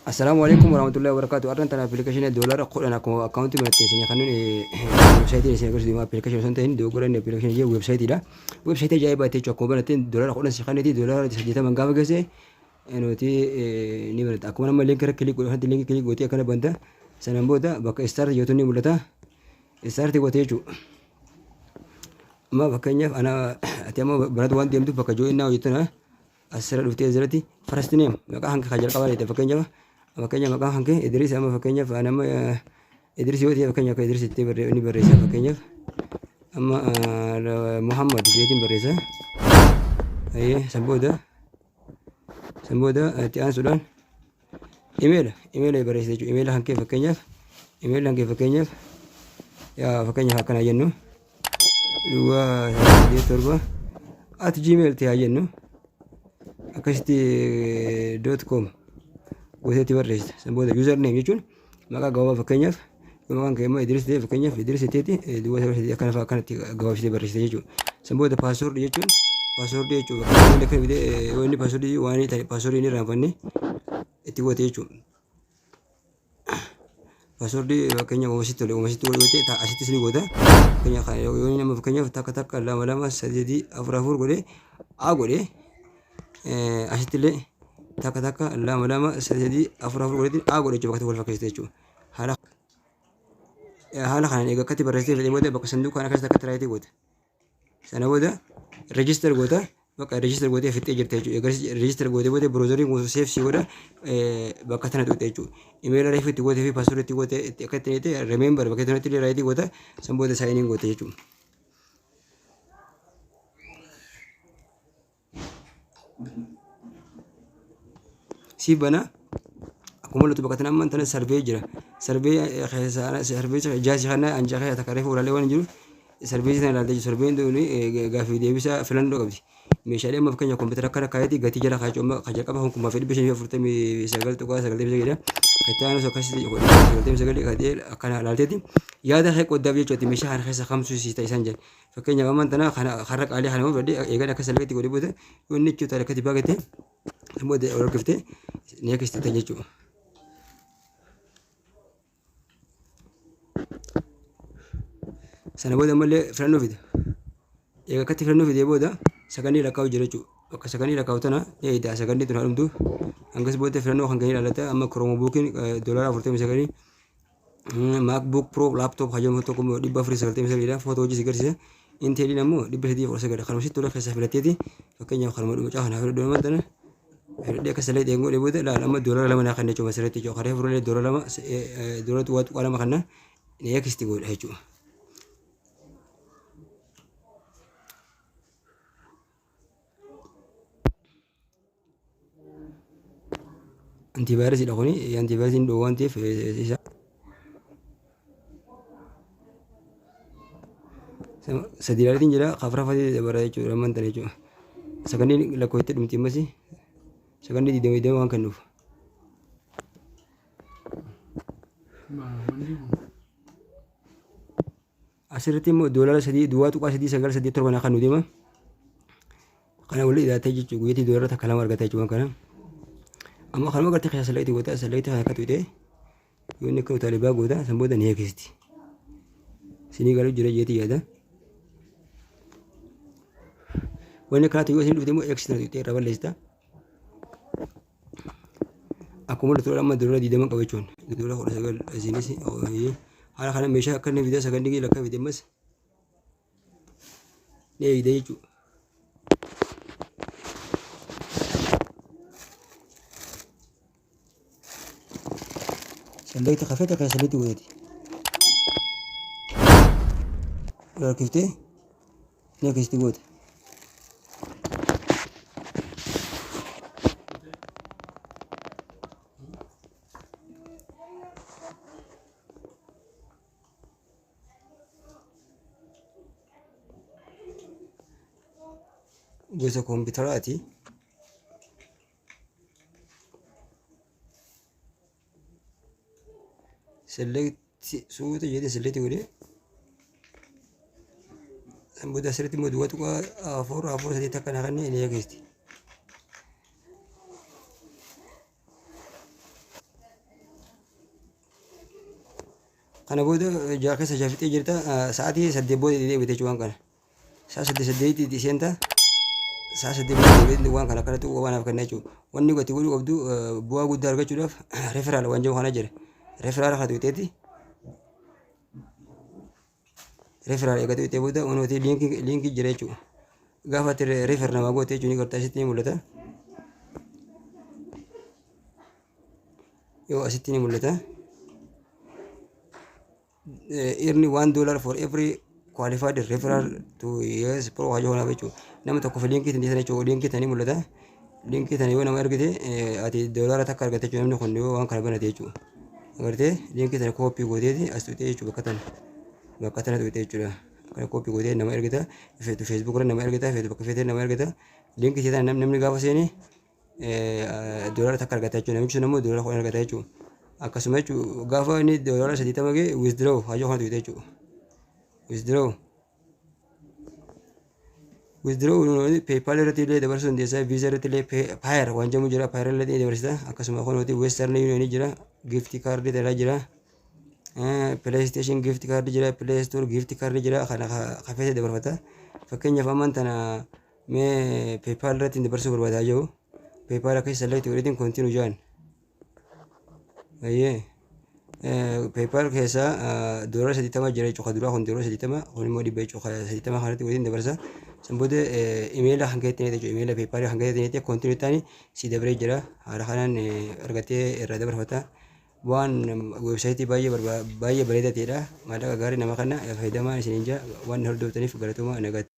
Assalamualaikum warahmatullahi wabarakatuh. Arran tana application dollar qodana ko account mi sini kanun website ni sini kursi application sonte ini do goran application je website ida. Website jay ba te choko bana tin dollar qodan si kanati dollar sajita mangaba gase eno ti ni berita aku mana link klik go hadi link klik go ti kana banta sanan boda baka start yotuni mulata start go te chu ma bakanya ana atiyama berada wan tiam tu baka join now yutuna asra dufti azrati first name maka hang khajar kawali te bakanya makanya maka hangke Idris sama makanya nama Idris juga dia makanya Idris itu ini berisa makanya ama Muhammad jadi berisa ayah samboda tian sudan email berisa itu email hangke makanya ya makanya akan aja nu dua dia turba at gmail ti aja nu akasti.com وهي تبرز سموه يوزر نيم يجون ما جواب فكينيف وما كان كيما يدرس ده فكينيف يدرس تيتي دوا سوى كان فكانت جواب شيء برز يجون سموه ده باسورد يجون باسورد يجون وين كان بده وين باسورد وين تاني باسورد ini رامبني اتوا تيجون باسورد فكينيا ومسيتو وتي تا اسيت سلي غودا فكينيا خا وين ما فكينيا تك لما سدي افرافور غودي اغودي اسيت لي taka lama jadi afur goleti ago de coba kata fakir tecu hala kana ega kati bareste de mode baka sandu kana kasta katra ite got sana boda register gota baka register gote fitte jirte tecu ega register gote bote browser ngo save si goda baka tana to tecu email re fitte gote fi password ti gote kati ite remember baka tana ti raiti gota samboda signing gote tecu si bana aku malu tu bakatna man tana survey jira survey khaysa survey jazi khana anja khaya takarifu wala lewan jiru survey tana lalde survey ndo ni gafi de bisa filan do gabdi meshale ma fakanya computer kara kayati gati jira khacho ma khaja kaba hukum ma fedi bisha furta mi sagal to kwa sagal de bisa gida kaytano so kasi ko sagal de sagal gadi kana lalde yada khay ko dabi choti mesha har khaysa khamsu sita isanjan fakanya man tana khana kharak ali khana badi ega ka salati ko de boda yonni chu tara kati bagate mode ora kifte next tanya cu sana boda malle frano video ega kati frano video boda sakani la kau jere cu ka sakani la kau tana e ida sakani tu harum tu anggas boda frano hangani la lata amma chromebook dollar avurte misakani macbook pro laptop hajam to ko di bafri salte misakira foto ji sigar inteli namu di bedi for sagar khalu situ la khasa filati fakanya khalma du cha hana do matana dia kesalahan dia ngode bote la lama dolar lama nakane cuma sereti jo khare furule dolar lama dolar tu watu ala makana ni ya kisti gol hechu antivirus ida koni antivirus indo wanti isa sedilari tinjara khafra fadi bara hechu raman tane hechu sakani la koite dum timasi sakandi di dewi dewi angkan duf asirti mo dolar sedi dua tu kasih di sagal sedi terbana kan udima karena uli dah taji cukup itu dolar tak kalam warga taji cuma karena amma kalau ngerti kayak selai itu hanya katu ide yuni kau tali bagu dah sambil dan kisti sini kalau jura jadi ada wani katu juga sini utemu ekstra itu rawan lista aku mau tuh lama dulu di demak kawecon dulu aku sagal sini sih oh iya hala kana mesha kan video sagan digi laka video mas ne ide itu سليت خفيتك يا سليت ولدي ركبتي نيك استوت جزء كمبيوتراتي select suuta jadi select gue sambuda select mo dua tuh afur sedih takkan akan ini ya guys Kana booda jaha keessa jafitee jirta sa'aatii 8 booda deebitee jechuudha kana. Sa'a 8 seenta sa'a 8 booda deebitee waan kana kanatti waan kennaa jechuudha. Wanni gati godhuu qabdu bu'aa guddaa argachuudhaaf referaal waan jedhamu kana jira. Referaal haa tuuteeti. Referaal eegatu itti booda onooti liinkii jira jechuudha. Gaafa ati refer namaa goote jechuun gartaa asitti ni mul'ata. Yoo asitti ni mul'ata. Earn $1 for every qualified referral to US Pro Hajoo kana jechuudha. Nama tokko liinkii tan jechuudha. Liinkii tan ni mul'ata. Liinkii tan yoo nama argite ati doolaara takka argate jechuudha. Namni kun yoo waan kana banate jechuudha. Agartee liinkii tan koopii gooteeti as tuutee jechuudha bakka tana tuutee jechuudha. Kana koopii gootee nama ergita. Facebook irra nama ergita. Facebook feetee nama ergita. Liinkii tan namni gaafa seeni doolaara takka argata jechuudha. Namichi sun immoo doolaara 10 argata jechuudha. Akkasuma jechuudha gaafa inni doolaara 80 ga'e withdraw hajoo kana tuutee jechuudha. Withdraw PayPal irratti illee dabarsuu dandeessa. Visa irratti illee Payeer waan jedhamu jira. Payeer irratti dabarsita. Akkasuma kunuuti Western Union jira. Gift card irra jira. PlayStation gift card jira. Play Store gift card jira. Kana kafeete dabarfata. Fakkeenyaaf ammaan tana mee PayPal irratti dabarsuu barbaadaa jiru. PayPal akka select godhatiin continue jaan. PayPal keessa doolaara 80 jira jechuudha. Duraa kun doolaara 80 kun immoo dhibba jechuudha. 80 kanatti waliin dabarsa. Sanbooda email kan keessatti jechuudha. Email PayPal kan keessatti continue taani si dabaree jira. Haala kanaan argatee irra dabarfata. Waan websaayitii baay'ee bareedaa ta'edha. Maallaqa gaarii nama kana fayyadamaa isiniin jira. Waan hordoftaniif galatoomaa nagaatti.